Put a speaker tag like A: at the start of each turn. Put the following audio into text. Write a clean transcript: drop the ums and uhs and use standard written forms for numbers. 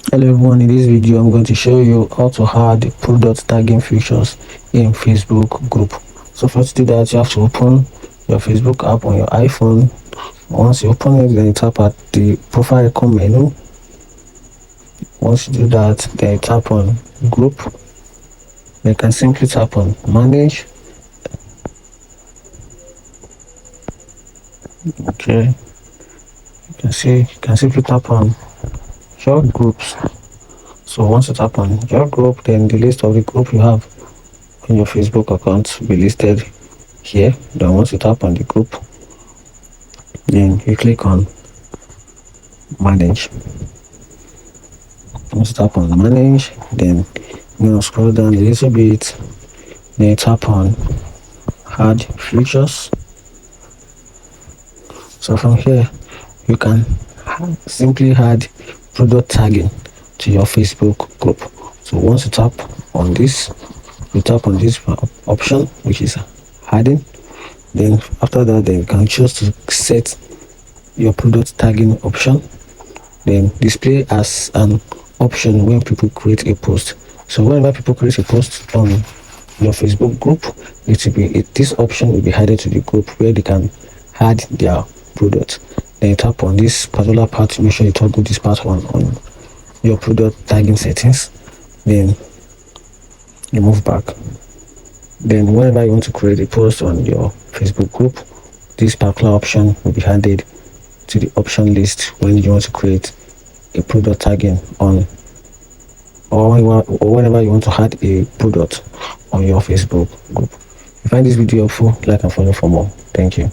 A: Hello everyone, in this video I'm going to show you how to add product tagging features in Facebook group. So first to do that, you have to open your Facebook app on your iPhone. Once you open it, then you tap at the profile icon menu. Once you do that, then you tap on group. Then you can simply tap on manage. Okay, you can simply tap on your groups. So once you tap on your group, then the list of the group you have on your Facebook account will be listed here. Then once you tap on the group, then you click on manage. Once you tap on manage, then you scroll down a little bit, then you tap on add features. So from here you can simply add product tagging to your Facebook group. So once you tap on this, you tap on this option, which is adding. Then after that, then you can choose to set your product tagging option, then display as an option when people create a post. So whenever people create a post on your Facebook group, this option will be added to the group where they can add their product. Then you tap on this particular part, make sure you toggle this part on your product tagging settings, then you move back. Then whenever you want to create a post on your Facebook group, this particular option will be added to the option list when you want to create a product tagging on, or whenever you want to add a product on your Facebook group. If you find this video helpful, like and follow for more. Thank you.